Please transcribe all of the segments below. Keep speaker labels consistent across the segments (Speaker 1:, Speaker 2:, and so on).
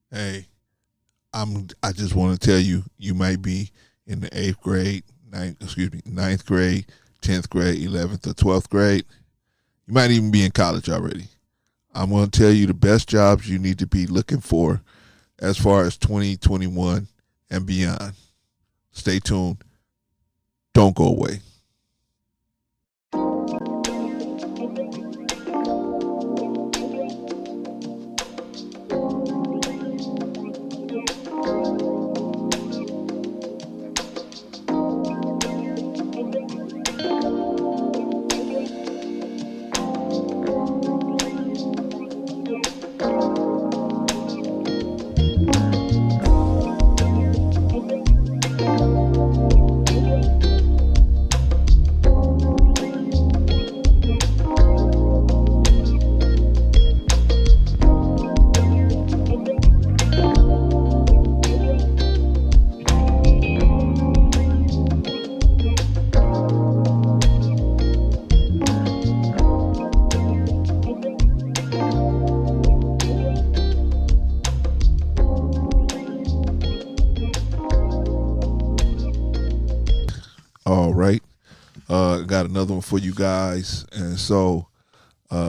Speaker 1: Hey, I just want to tell you, you might be in the ninth grade, 10th grade, 11th or 12th grade. You might even be in college already. I'm going to tell you the best jobs you need to be looking for as far as 2021 and beyond. Stay tuned. Don't go away. All right. Got another one for you guys. And so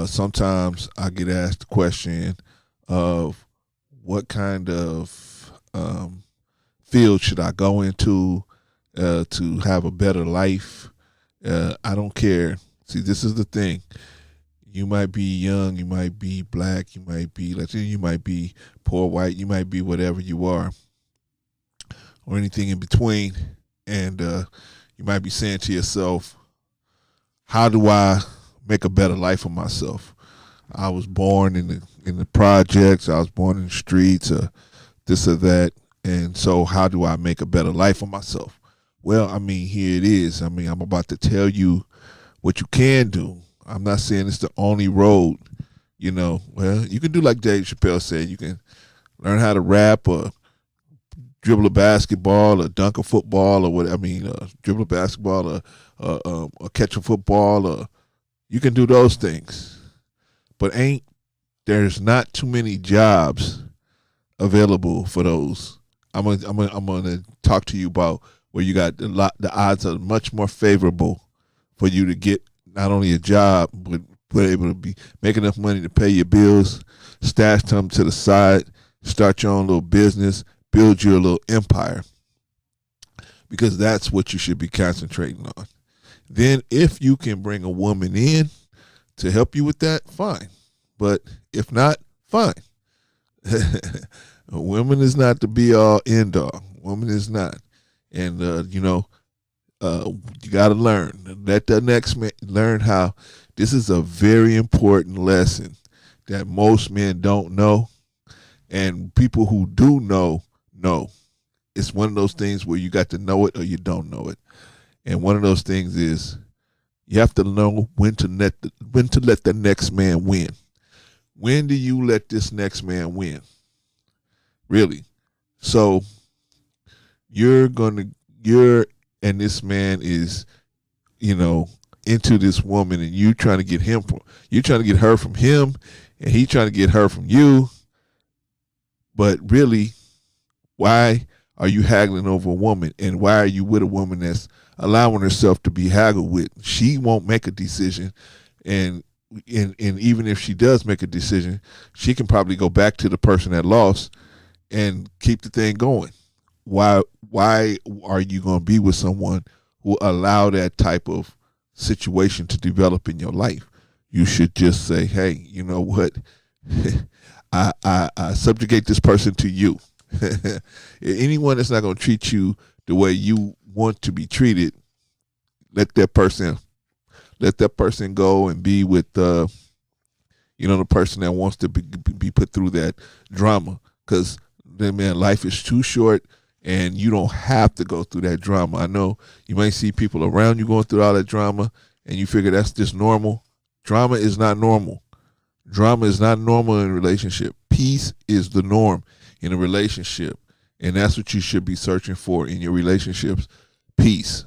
Speaker 1: sometimes I get asked the question of what kind of field should I go into to have a better life? I don't care. See, this is the thing. You might be young, you might be black, you might be Latino, you might be poor white, you might be whatever you are, or anything in between. And you might be saying to yourself, how do I make a better life for myself? I was born in the projects, I was born in the streets, this or that. And so how do I make a better life for myself? Well, I mean, here it is. I mean, I'm about to tell you what you can do. I'm not saying it's the only road, Well, you can do like Dave Chappelle said. You can learn how to rap or dribble a basketball or dunk a football or what. I mean, dribble a basketball or catch a football, or you can do those things. But there's not too many jobs available for those. I'm gonna talk to you about where you got the odds are much more favorable for you to get not only a job but able to be make enough money to pay your bills, stash them to the side, start your own little business, build your little empire, because that's what you should be concentrating on. Then, if you can bring a woman in to help you with that, fine. But if not, fine. Women is not the be all end all. Woman is not. And, you got to learn. Let the next man learn how. This is a very important lesson that most men don't know. And people who do know. It's one of those things where you got to know it or you don't know it. And one of those things is you have to know when to let the next man win. When do you let this next man win? Really? So you're and this man is, into this woman, and you trying to get you're trying to get her from him, and he trying to get her from you. But really, why are you haggling over a woman? And why are you with a woman that's allowing herself to be haggled with? She won't make a decision. And even if she does make a decision, she can probably go back to the person that lost and keep the thing going. Why are you going to be with someone who allow that type of situation to develop in your life? You should just say, hey, you know what? I subjugate this person to you. Anyone that's not going to treat you the way you want to be treated, let that person go and be with the person that wants to be put through that drama. Because then, man, life is too short, and you don't have to go through that drama. I know you might see people around you going through all that drama, and you figure that's just normal. Drama is not normal. Drama is not normal in a relationship. Peace is the norm in a relationship. And that's what you should be searching for in your relationships. Peace.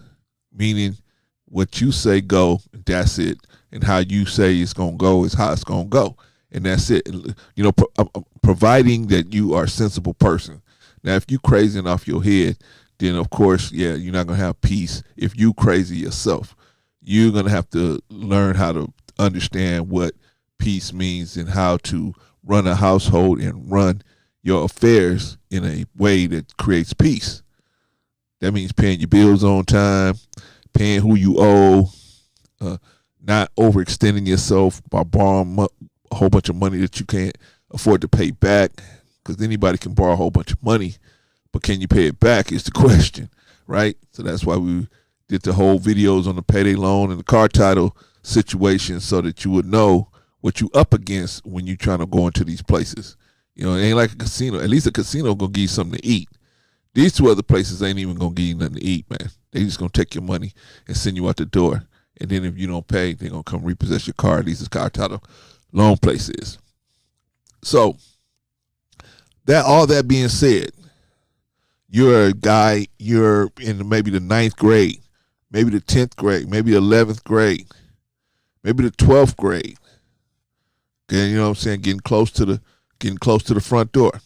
Speaker 1: Meaning what you say go, that's it. And how you say it's going to go is how it's going to go. and that's it. Providing that you are a sensible person. Now, if you crazy and off your head, then of course, yeah, you're not gonna have peace. If you crazy yourself, you're gonna have to learn how to understand what peace means and how to run a household and run your affairs in a way that creates peace. That means paying your bills on time, paying who you owe, uh, not overextending yourself by borrowing a whole bunch of money that you can't afford to pay back. Because anybody can borrow a whole bunch of money, but can you pay it back is the question, right? So that's why we did the whole videos on the payday loan and the car title situation, so that you would know what you up against when you're trying to go into these places. It ain't like a casino. At least a casino gonna give you something to eat. These two other places ain't even gonna give you nothing to eat, man. They just gonna take your money and send you out the door. And then if you don't pay, they're gonna come repossess your car. These is car title loan places. So all that being said, you're a guy, you're in maybe the 9th grade, maybe the 10th grade, maybe the 11th grade, maybe the 12th grade. Okay, you know what I'm saying? Getting close to the front door.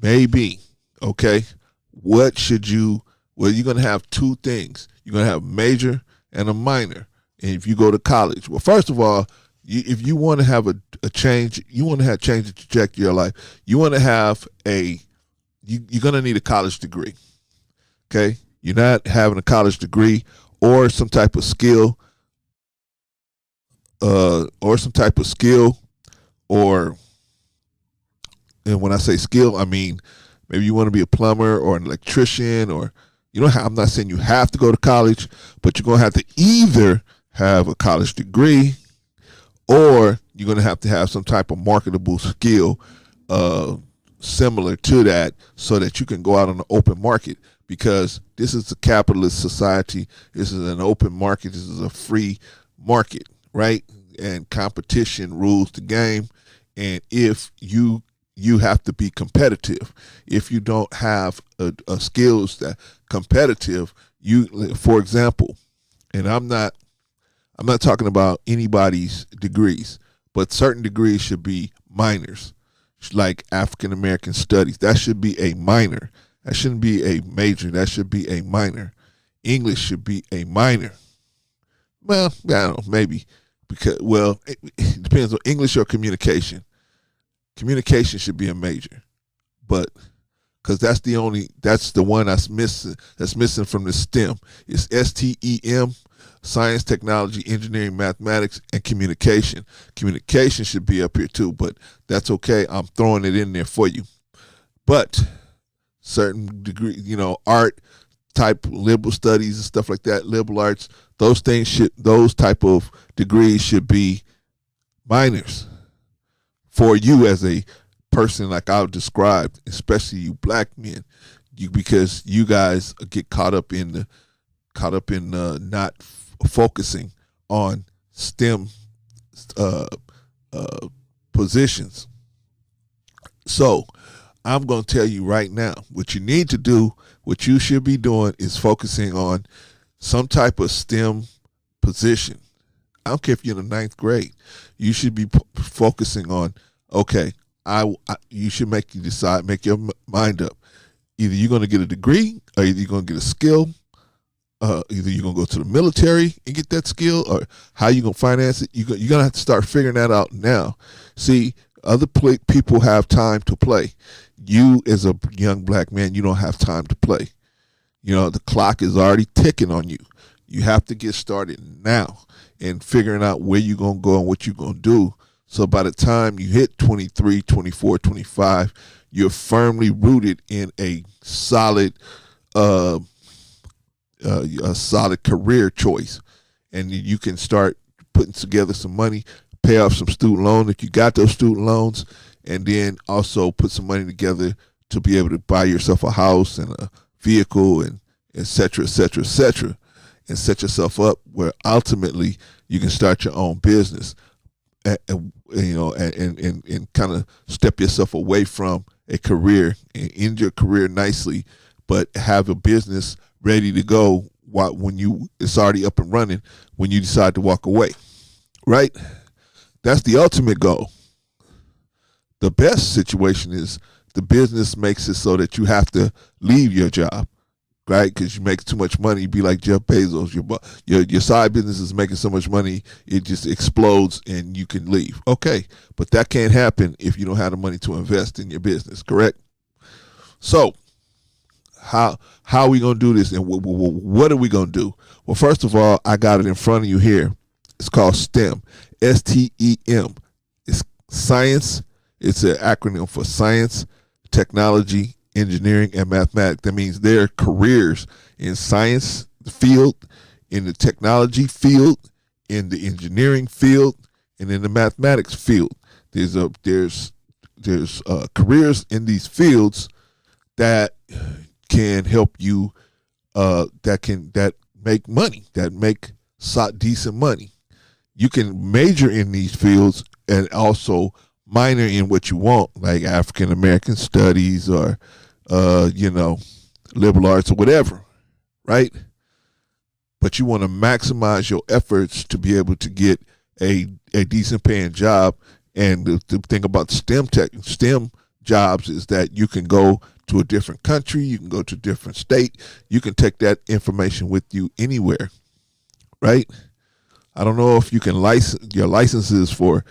Speaker 1: Maybe. Okay. What should you, well, you're going to have two things. You're going to have a major and a minor. And if you go to college, well, first of all, if you want to have a change, you want to have change the trajectory of your life, you want to have you're going to need a college degree. Okay. You're not having a college degree or some type of skill, or, and when I say skill, I mean, maybe you want to be a plumber or an electrician, or I'm not saying you have to go to college, but you're going to have to either have a college degree or you're going to have some type of marketable skill similar to that, so that you can go out on the open market, because this is a capitalist society. This is an open market. This is a free market, right? And competition rules the game. And if you have to be competitive. If you don't have a skills that competitive, for example, and I'm not talking about anybody's degrees, but certain degrees should be minors, like African American studies. That should be a minor. That shouldn't be a major. That should be a minor. English should be a minor. Well, I don't know, maybe, because, well, it depends on English or communication. Communication should be a major, but because that's the one that's missing from the STEM. It's STEM, science, technology, engineering, mathematics, and communication. Communication should be up here too, but that's okay. I'm throwing it in there for you. But certain degree, art type, liberal studies and stuff like that, liberal arts, those type of degrees should be minors for you as a person, like I've described, especially you black men, because you guys get caught up in not focusing on STEM positions. So I'm going to tell you right now, what you need to do, what you should be doing, is focusing on some type of STEM position. I don't care if you're in the 9th grade. You should be focusing on, okay, you should make your mind up. Either you're going to get a degree, or either you're going to get a skill. Either you're going to go to the military and get that skill, or how you going to finance it. You're going to have to start figuring that out now. See, other people have time to play. You, as a young black man, you don't have time to play. The clock is already ticking on you. You have to get started now and figuring out where you're going to go and what you're going to do. So by the time you hit 23, 24, 25, you're firmly rooted in a solid career choice. And you can start putting together some money, pay off some student loan if you got those student loans, and then also put some money together to be able to buy yourself a house and a vehicle, and et cetera, et cetera, et cetera, and set yourself up where ultimately you can start your own business, and kind of step yourself away from a career and end your career nicely, but have a business ready to go when it's already up and running when you decide to walk away, right? That's the ultimate goal. The best situation is the business makes it so that you have to leave your job, right? Because you make too much money. You be like Jeff Bezos. Your side business is making so much money, it just explodes and you can leave. Okay, but that can't happen if you don't have the money to invest in your business, correct? So how are we gonna do this, and what are we gonna do? Well, first of all, I got it in front of you here. It's called STEM, STEM. It's science. It's an acronym for science, technology, engineering, and mathematics. That means their careers in science field, in the technology field, in the engineering field, and in the mathematics field. There's careers in these fields that can help you, that make money, that make decent money. You can major in these fields and also minor in what you want, like African American studies or liberal arts or whatever, right? But you want to maximize your efforts to be able to get a decent paying job. And the thing about STEM jobs is that you can go to a different country, you can go to a different state, you can take that information with you anywhere, right? I don't know if you can license your licenses for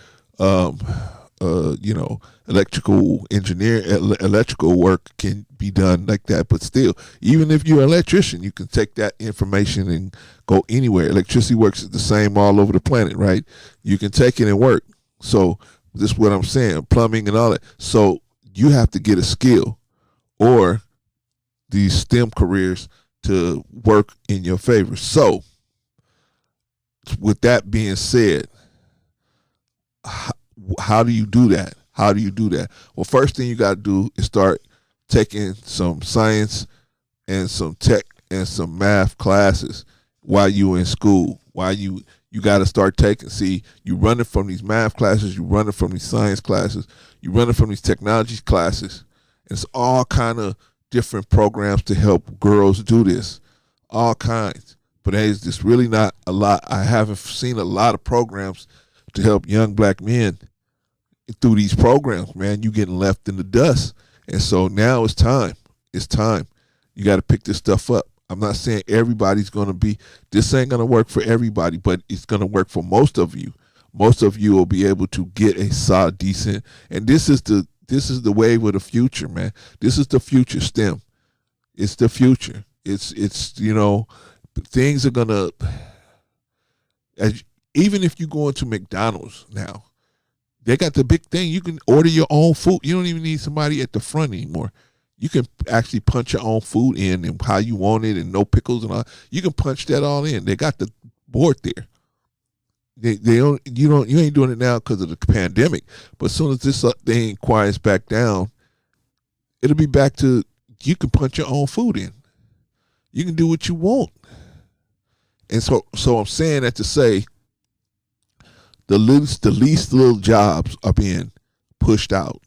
Speaker 1: electrical engineer, electrical work can be done like that. But still, even if you're an electrician, you can take that information and go anywhere. Electricity works the same all over the planet, right? You can take it and work. So this is what I'm saying, plumbing and all that. So you have to get a skill or these STEM careers to work in your favor. So with that being said, how do you do that? How do you do that? Well, first thing you got to do is start taking some science and some tech and some math classes while you're in school. While you got to start taking. See, you running from these math classes, you running from these science classes, you running from these technology classes. It's all kind of different programs to help girls do this, all kinds. But there's just really not a lot. I haven't seen a lot of programs to help young black men through these programs, man. You getting left in the dust. And so now it's time. It's time. You got to pick this stuff up. I'm not saying everybody's going to be, this ain't going to work for everybody, but it's going to work for most of you. Most of you will be able to get a solid, decent, and this is the wave of the future, man. This is the future STEM. It's the future. It's things are going to, even if you go into McDonald's now, they got the big thing. You can order your own food. You don't even need somebody at the front anymore. You can actually punch your own food in and how you want it, and no pickles and all. You can punch that all in. They got the board there. You ain't doing it now because of the pandemic. But as soon as this thing quiets back down, it'll be back to you can punch your own food in. You can do what you want. And so I'm saying that to say the least little jobs are being pushed out.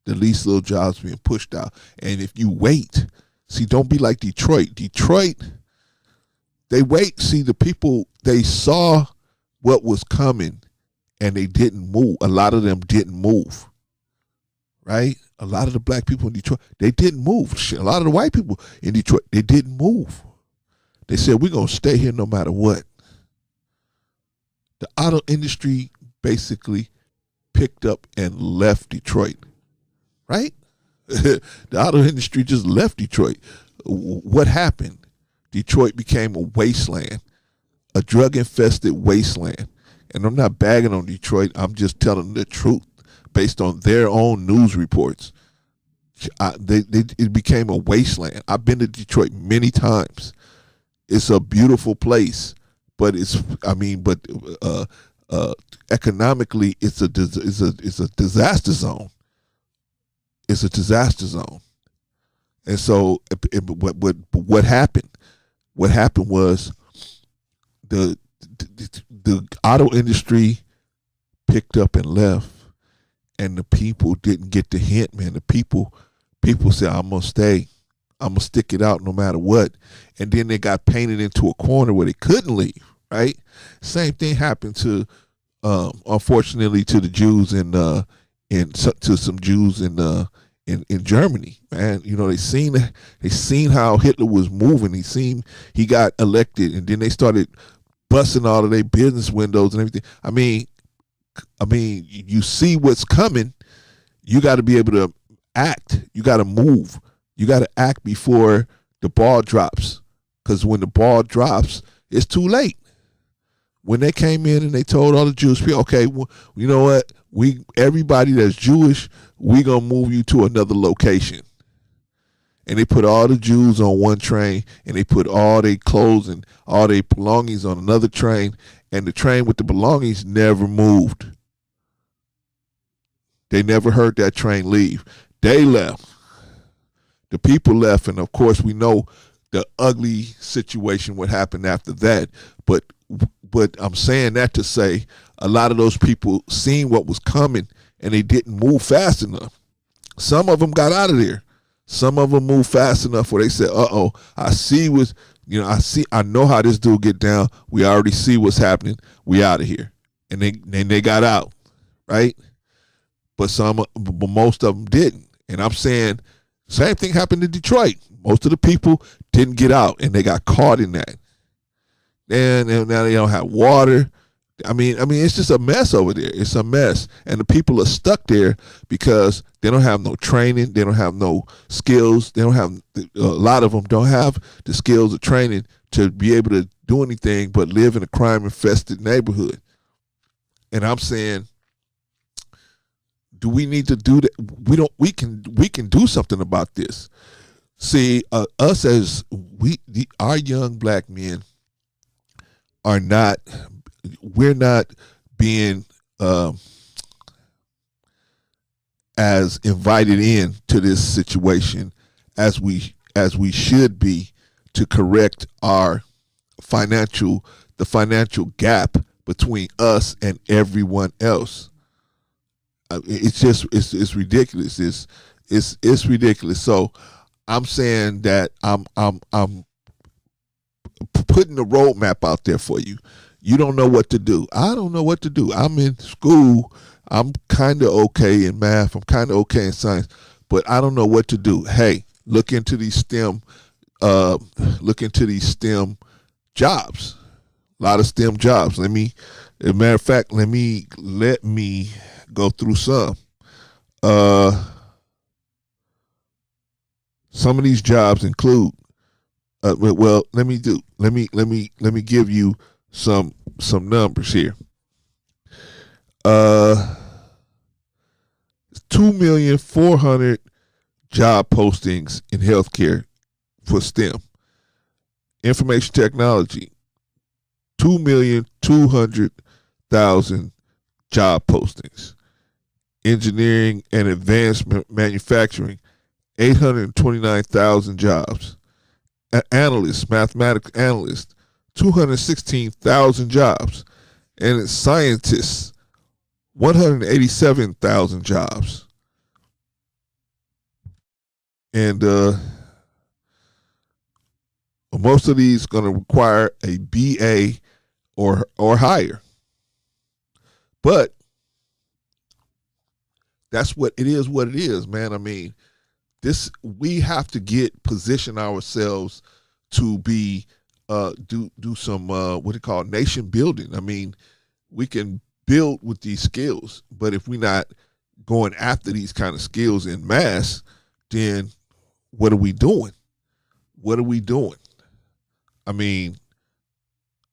Speaker 1: The least little jobs being pushed out. And if you wait, see, don't be like Detroit. Detroit, they wait. See, the people, they saw what was coming and they didn't move. A lot of them didn't move, right? A lot of the black people in Detroit, they didn't move. A lot of the white people in Detroit, they didn't move. They said, we're going to stay here no matter what. The auto industry basically picked up and left Detroit, right? The auto industry just left Detroit. What happened? Detroit became a wasteland, a drug-infested wasteland. And I'm not bagging on Detroit. I'm just telling the truth based on their own news reports. It became a wasteland. I've been to Detroit many times. It's a beautiful place, but economically, it's a disaster zone. It's a disaster zone. And so, what happened? What happened was the auto industry picked up and left, and the people didn't get the hint, man. The people said, I'm gonna stay. I'm gonna stick it out no matter what. And then they got painted into a corner where they couldn't leave, right? Same thing happened to unfortunately to the Jews in to some Jews in Germany. Man, they seen how Hitler was moving. He got elected, and then they started busting all of their business windows and everything. You see what's coming. You got to be able to act. You got to move. You got to act before the ball drops, because when the ball drops, it's too late. When they came in and they told all the Jewish people, okay, well, you know what? Everybody that's Jewish, we gonna move you to another location. And they put all the Jews on one train, and they put all their clothes and all their belongings on another train, and the train with the belongings never moved. They never heard that train leave. They left. The people left, and of course we know the ugly situation what happened after that. But I'm saying that to say a lot of those people seen what was coming, and they didn't move fast enough. Some of them got out of there. Some of them moved fast enough where they said, "Uh-oh, I know how this dude get down. We already see what's happening. We out of here." And they got out, right? But most of them didn't. And I'm saying same thing happened in Detroit. Most of the people didn't get out, and they got caught in that. And now they don't have water. It's just a mess over there. It's a mess. And the people are stuck there because they don't have no training. They don't have no skills. A lot of them don't have the skills or training to be able to do anything but live in a crime-infested neighborhood. And I'm saying, do we need to do that? We can do something about this. See, our young black men we're not being as invited in to this situation as we should be to correct the financial gap between us and everyone else. It's ridiculous. It's ridiculous. So I'm saying that I'm putting the roadmap out there for you. You don't know what to do. I don't know what to do. I'm in school. I'm kind of okay in math. I'm kind of okay in science, but I don't know what to do. Hey, look into these STEM jobs. A lot of STEM jobs. As a matter of fact, let me go through some. Some of these jobs include. Let me give you some numbers here. 2,400,000 job postings in healthcare for STEM. Information technology, 2,200,000 job postings. Engineering and advanced manufacturing, 829,000 jobs. Mathematics analysts, 216,000 jobs. And scientists, 187,000 jobs. And most of these going to require a BA or higher. But that's what it is, man. We have to position ourselves to be do some what do you call nation building. We can build with these skills, but if we're not going after these kind of skills in mass, then what are we doing? The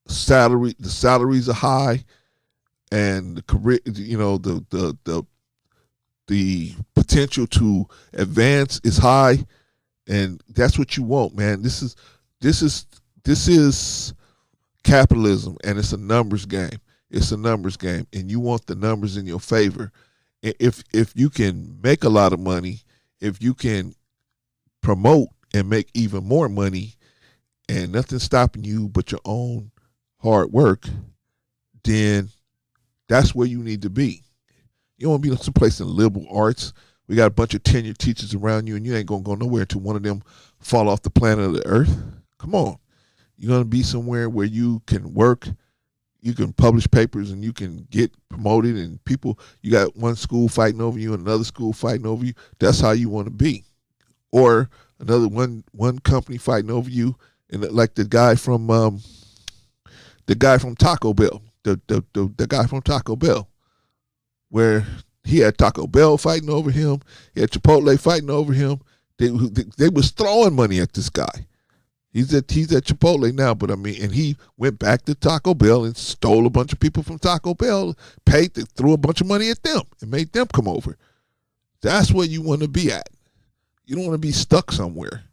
Speaker 1: salaries are high, and the career, the potential to advance is high, and that's what you want, man. This is capitalism, and it's a numbers game. And you want the numbers in your favor. If you can make a lot of money, if you can promote and make even more money, and nothing's stopping you but your own hard work, then that's where you need to be. You don't want to be someplace in liberal arts. We got a bunch of tenured teachers around you, and you ain't going to go nowhere until one of them fall off the planet of the earth. Come on. You're going to be somewhere where you can work, you can publish papers and you can get promoted, and people, you got one school fighting over you and another school fighting over you. That's how you want to be. Or another one company fighting over you, and like the guy from Taco Bell, the guy from Taco Bell, where he had Taco Bell fighting over him, he had Chipotle fighting over him. They was throwing money at this guy. He's at Chipotle now, but I mean, and he went back to Taco Bell and stole a bunch of people from Taco Bell, threw a bunch of money at them, and made them come over. That's where you want to be at. You don't want to be stuck somewhere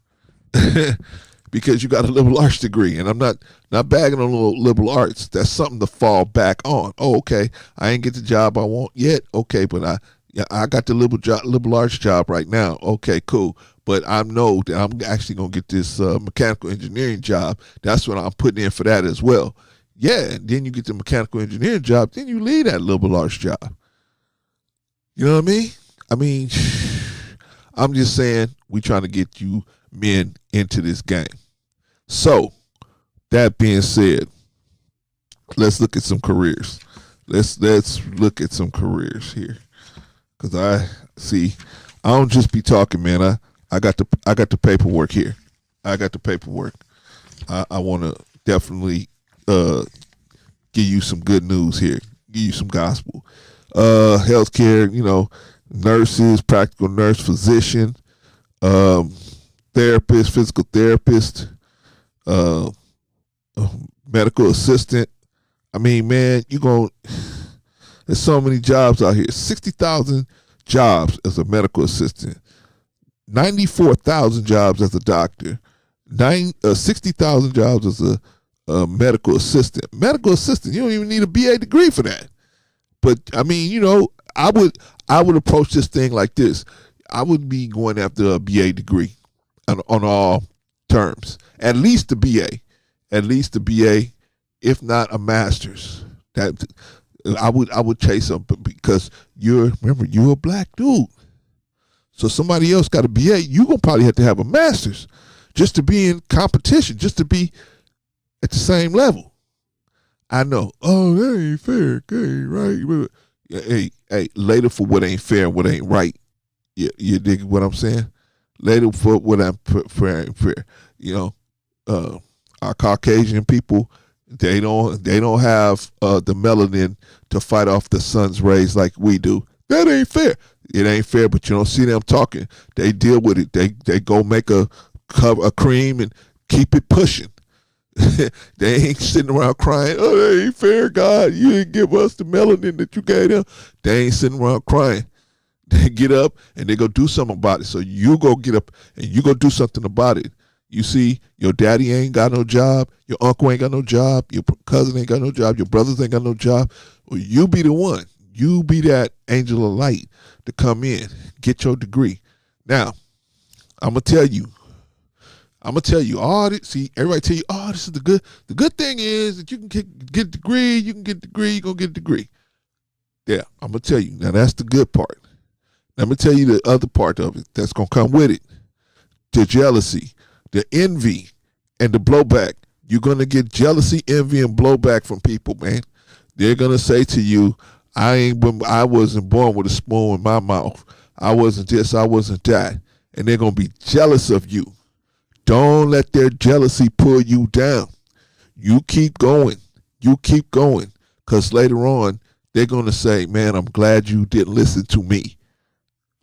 Speaker 1: because you got a liberal arts degree, and I'm not bagging on liberal arts. That's something to fall back on. Oh, okay, I ain't get the job I want yet. Okay, but I got the liberal arts job right now. Okay, cool. But I know that I'm actually gonna get this mechanical engineering job. That's what I'm putting in for that as well. Yeah, and then you get the mechanical engineering job. Then you leave that liberal arts job. You know what I mean? I mean, I'm just saying we trying to get you men into this game. So, that being said, let's look at some careers. Let's look at some careers here, because I don't just be talking, man. I got the paperwork here. I got the paperwork. I want to definitely give you some good news here. Give you some gospel. Healthcare, nurses, practical nurse, physician, therapist, physical therapist, medical assistant. I mean, man, there's so many jobs out here. 60,000 jobs as a medical assistant, 94,000 jobs as a doctor, 60,000 jobs as a medical assistant. Medical assistant, you don't even need a BA degree for that. But I mean, I would approach this thing like this. I would be going after a BA degree on all terms. At least a BA, if not a master's. That I would chase them, because you're a black dude. So somebody else got a BA, you're gonna probably have to have a master's just to be in competition, just to be at the same level. I know. Oh, that ain't fair. That ain't right. Hey, later for what ain't fair and what ain't right. You dig what I'm saying? Later for what ain't fair. Our Caucasian people, they don't have the melanin to fight off the sun's rays like we do. That ain't fair. It ain't fair, but you don't see them talking. They deal with it. They go make a cream and keep it pushing. They ain't sitting around crying, oh, that ain't fair, God. You didn't give us the melanin that you gave them. They ain't sitting around crying. They get up and they go do something about it. So you go get up and you go do something about it. You see, your daddy ain't got no job. Your uncle ain't got no job. Your cousin ain't got no job. Your brothers ain't got no job. Well, you be the one. You be that angel of light to come in, get your degree. Now, I'm gonna tell you all this. See, everybody tell you, oh, this is the good thing is that you can get a degree, you're gonna get a degree. Yeah, I'm gonna tell you. Now that's the good part. Now, I'm gonna tell you the other part of it that's gonna come with it. The jealousy, the envy, and the blowback. You're gonna get jealousy, envy, and blowback from people, man. They're gonna say to you, I wasn't born with a spoon in my mouth. I wasn't this, I wasn't that. And they're gonna be jealous of you. Don't let their jealousy pull you down. You keep going. Because later on, they're going to say, man, I'm glad you didn't listen to me.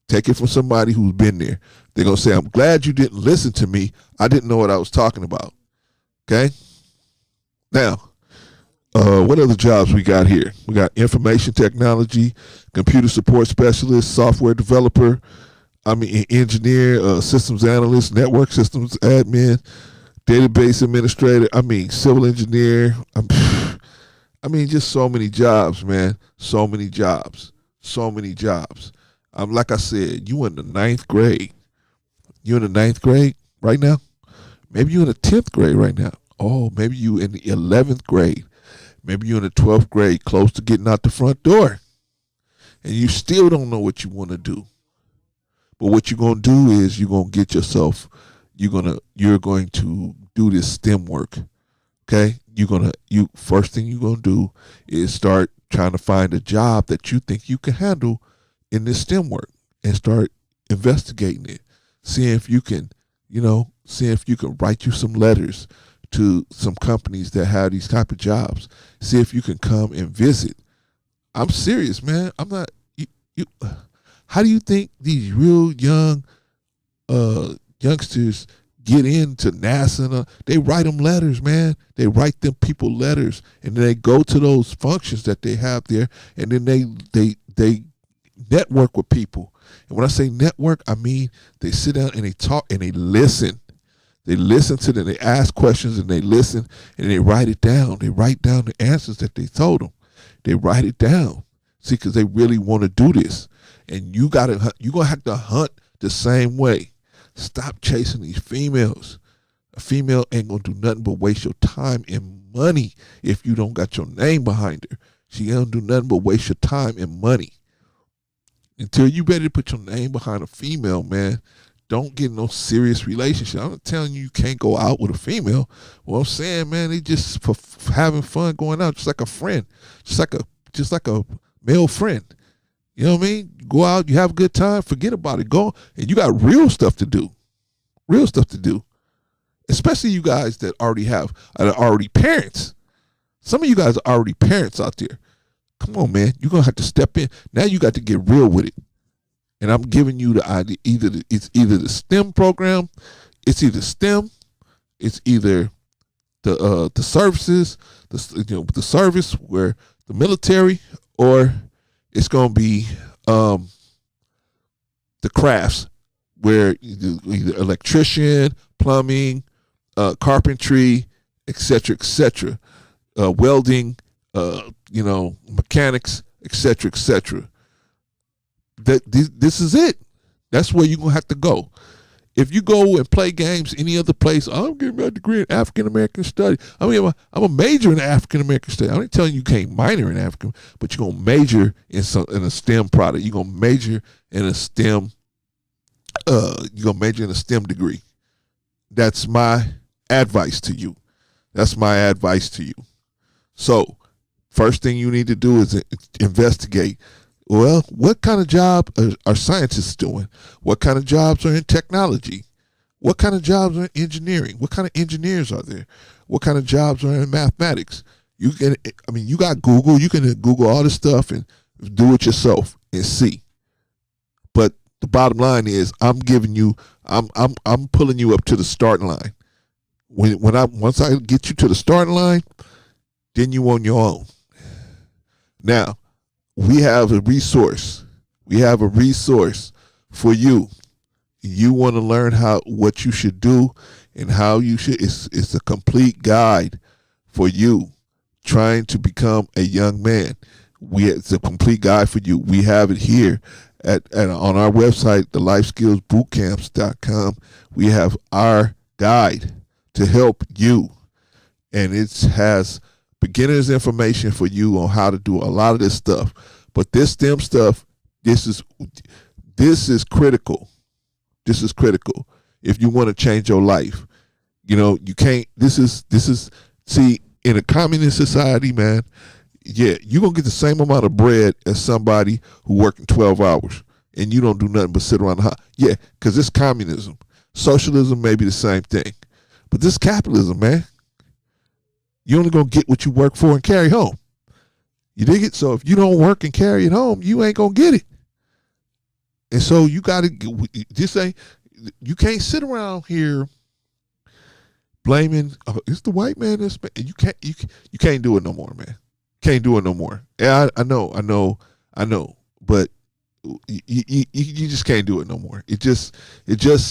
Speaker 1: Take it from somebody who's been there. They're going to say, I'm glad you didn't listen to me. I didn't know what I was talking about. Okay? Now, what other jobs we got here? We got information technology, computer support specialist, software developer, engineer, systems analyst, network systems admin, database administrator, civil engineer. Just so many jobs, man. So many jobs. Like I said, you in the ninth grade. You in the ninth grade right now? Maybe you in the 10th grade right now. Oh, maybe you in the 11th grade. Maybe you in the 12th grade, close to getting out the front door. And you still don't know what you want to do. But what you're going to do is you're going to do this STEM work. Okay, you first thing you're gonna do is start trying to find a job that you think you can handle in this STEM work, and start investigating it, seeing if you can, seeing if you can write you some letters to some companies that have these type of jobs. See if you can come and visit. I'm serious, man. I'm not. You how do you think these real young youngsters get into NASA? They write them letters, man. They write them people letters, and then they go to those functions that they have there, and then they network with people. And when I say network, I mean they sit down and they talk and they listen. They listen to them. They ask questions and they listen and they write it down. They write down the answers that they told them. They write it down. See, because they really want to do this. And you're going to have to hunt the same way. Stop chasing these females. A female ain't going to do nothing but waste your time and money if you don't got your name behind her. She ain't going to do nothing but waste your time and money. Until you ready to put your name behind a female, man, don't get in no serious relationship. I'm not telling you can't go out with a female. What I'm saying, man, they just for having fun going out, just like a friend, just like a male friend. You know what I mean? Go out, you have a good time, forget about it. Go, and you got real stuff to do. Real stuff to do. Especially you guys that are already parents. Some of you guys are already parents out there. Come on, man. You're going to have to step in. Now you got to get real with it. And I'm giving you the idea. It's either the STEM program, it's either STEM, it's either the services, the service where the military, or it's going to be the crafts where either electrician, plumbing, carpentry, etc., welding, mechanics, etc. This is it. That's where you're gonna have to go. If you go and play games any other place, I'm getting my degree in African American study. I'm a major in African American study. I'm not telling you can't minor in African, but you're gonna major in a STEM product. You're gonna major in a STEM. You're gonna major in a STEM degree. That's my advice to you. That's my advice to you. So, first thing you need to do is investigate. Well, what kind of job are scientists doing? What kind of jobs are in technology? What kind of jobs are in engineering? What kind of engineers are there? What kind of jobs are in mathematics? You got Google. You can Google all this stuff and do it yourself and see. But the bottom line is, I'm pulling you up to the starting line. Once I get you to the starting line, then you on your own. Now, we have a resource. We have a resource for you. You want to learn what you should do and how you should. It's a complete guide for you trying to become a young man. It's a complete guide for you. We have it here on our website, thelifeskillsbootcamps.com. We have our guide to help you, and it has beginner's information for you on how to do a lot of this stuff. But this STEM stuff, this is critical. This is critical if you want to change your life. You can't. See, in a communist society, man. Yeah, you're gonna get the same amount of bread as somebody who working 12 hours, and you don't do nothing but sit around the house. Yeah, because it's communism. Socialism may be the same thing, but this capitalism, man. You're only going to get what you work for and carry home. You dig it? So if you don't work and carry it home, you ain't going to get it. And so you got to just say, you can't sit around here blaming, it's the white man. You can't do it no more, man. Can't do it no more. Yeah, I know. But you just can't do it no more. It just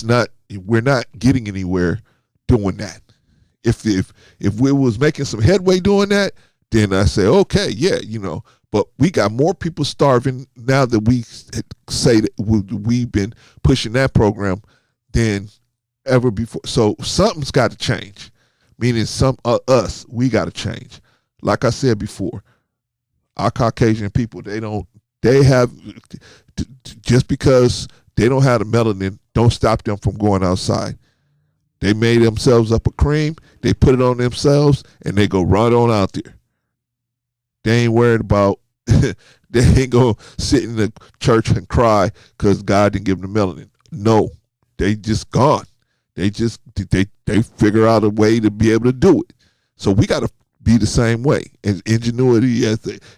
Speaker 1: not, we're not getting anywhere doing that. If we was making some headway doing that, then I say, okay, yeah, but we got more people starving now that we say that we've been pushing that program than ever before. So something's got to change, meaning we got to change. Like I said before, our Caucasian people, just because they don't have the melanin, don't stop them from going outside. They made themselves up a cream, They put it on themselves and they go run on out there. They ain't worried about. They ain't gonna sit in the church and cry because God didn't give them the melanin. No, they just gone. They figure out a way to be able to do it. So we got to be the same way, and ingenuity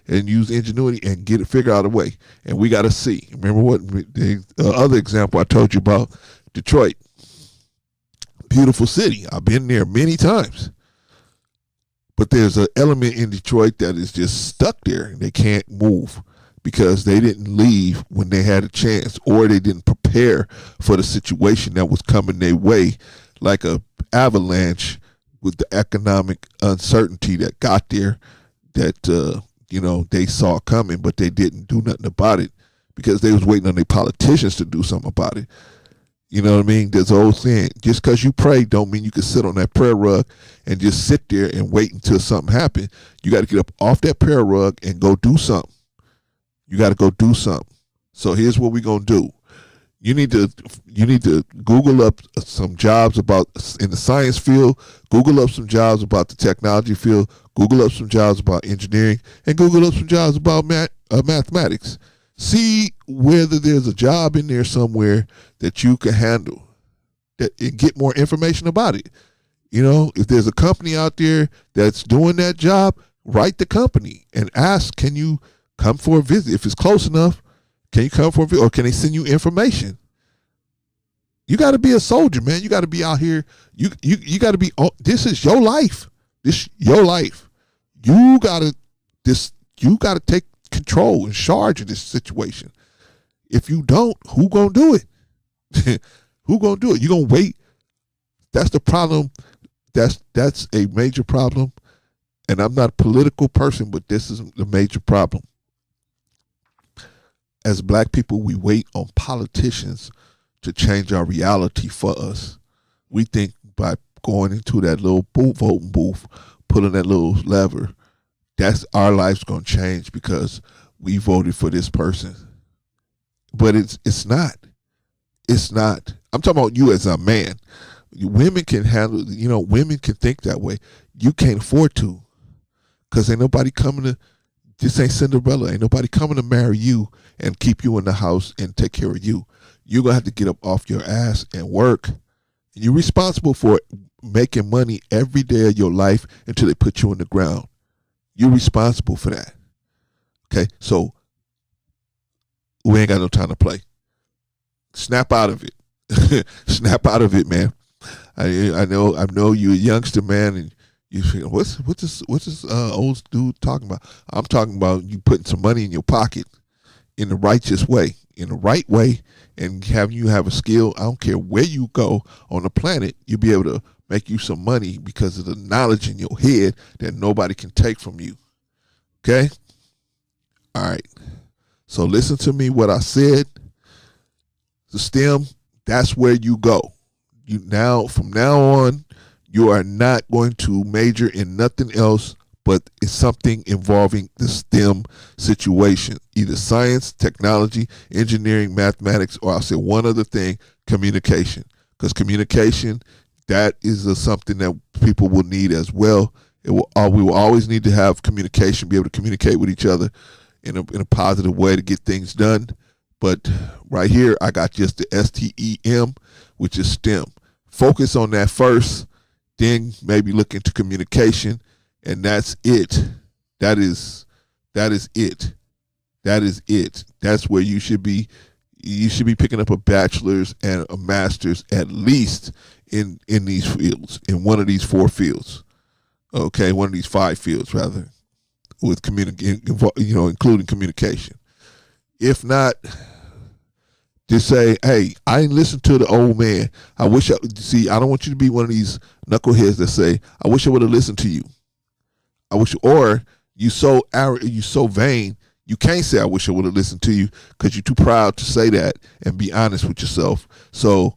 Speaker 1: and use ingenuity and get it, figure out a way. And we got to see. Remember what the other example I told you about, Detroit, beautiful city. I've been there many times. But there's an element in Detroit that is just stuck there. They can't move because they didn't leave when they had a chance, or they didn't prepare for the situation that was coming their way, like a avalanche with the economic uncertainty that got there, that they saw coming, but they didn't do nothing about it because they was waiting on their politicians to do something about it. You know what I mean? There's an old saying, just because you pray don't mean you can sit on that prayer rug and just sit there and wait until something happens. You got to get up off that prayer rug and go do something. You got to go do something. So here's what we're going to do. You need to Google up some jobs about in the science field, Google up some jobs about the technology field, Google up some jobs about engineering, and Google up some jobs about mathematics. See whether there's a job in there somewhere that you can handle, and get more information about it. If there's a company out there that's doing that job, write the company and ask, can you come for a visit? If it's close enough, can you come for a visit, or can they send you information? You got to be a soldier, man. You got to be out here. You got to be. This is your life. This is your life. You got to take control and charge of this situation. If you don't, who gonna do it? Who gonna do it? You gonna wait? That's the problem. That's a major problem. And I'm not a political person, but this is the major problem. As black people, we wait on politicians to change our reality for us. We think by going into that little voting booth, pulling that little lever, that's our life's gonna change because we voted for this person. But it's not. It's not. I'm talking about you as a man. Women can handle, women can think that way. You can't afford to, because ain't nobody coming to, this ain't Cinderella. Ain't nobody coming to marry you and keep you in the house and take care of you. You're going to have to get up off your ass and work. You're responsible for making money every day of your life until they put you in the ground. You're responsible for that. Okay, so we ain't got no time to play. Snap out of it. Snap out of it, man. I know you're a youngster, man, and you think, what's this old dude talking about? I'm talking about you putting some money in your pocket in the righteous way, in the right way, and having you have a skill. I don't care where you go on the planet, you'll be able to make you some money because of the knowledge in your head that nobody can take from you. Okay? All right. So listen to me, what I said. The STEM, that's where you go. From now on, you are not going to major in nothing else, but it's something involving the STEM situation, either science, technology, engineering, mathematics, or I'll say one other thing, communication. Because communication, that is something that people will need as well. We will always need to have communication, be able to communicate with each other in a positive way to get things done. But right here, I got just the STEM, which is STEM. Focus on that first, then maybe look into communication, and that's it. That is it. That is it. That's where you should be. You should be picking up a bachelor's and a master's at least in these fields, in one of these 4 fields. Okay, one of these 5 fields rather, with including communication. If not, just say, hey, I ain't listened to the old man. I don't want you to be one of these knuckleheads that say, I wish I would have listened to you. Or you so arrogant, you so vain, you can't say I wish I would have listened to you because you're too proud to say that and be honest with yourself. So,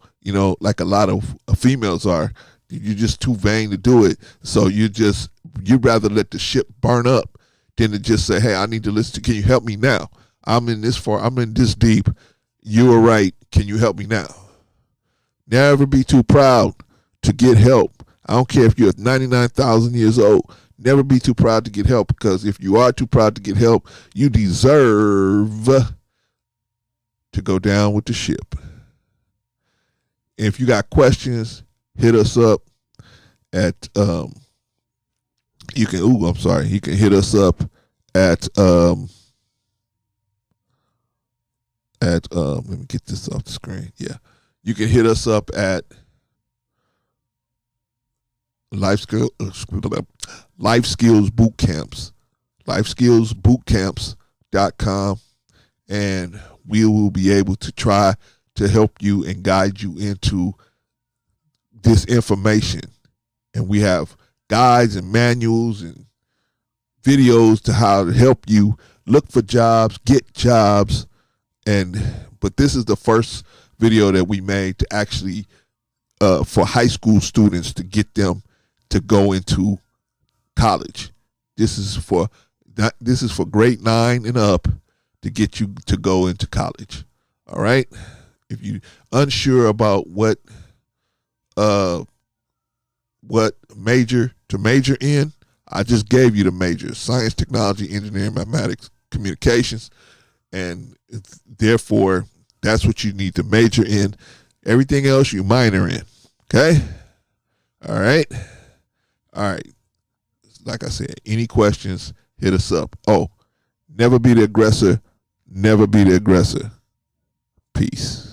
Speaker 1: like a lot of females are, you're just too vain to do it. So you'd rather let the ship burn up than to just say, hey, I need to listen to, can you help me now? I'm in this deep. You are right. Can you help me now? Never be too proud to get help. I don't care if you're 99,000 years old. Never be too proud to get help, because if you are too proud to get help, you deserve to go down with the ship. If you got questions, hit us up at you can hit us up at let me get this off the screen. Yeah. You can hit us up at life skills boot camps, lifeskillsbootcamps.com, and we will be able to try to help you and guide you into this information. And we have guides and manuals and videos to how to help you look for jobs, get jobs. But this is the first video that we made to actually for high school students, to get them to go into college. This is for grade 9 and up, to get you to go into college. All right. If you unsure about what major to major in, I just gave you the majors: science, technology, engineering, mathematics, communications, and therefore that's what you need to major in. Everything else you minor in. Okay? All right. Like I said, any questions, hit us up. Oh, never be the aggressor. Never be the aggressor. Peace.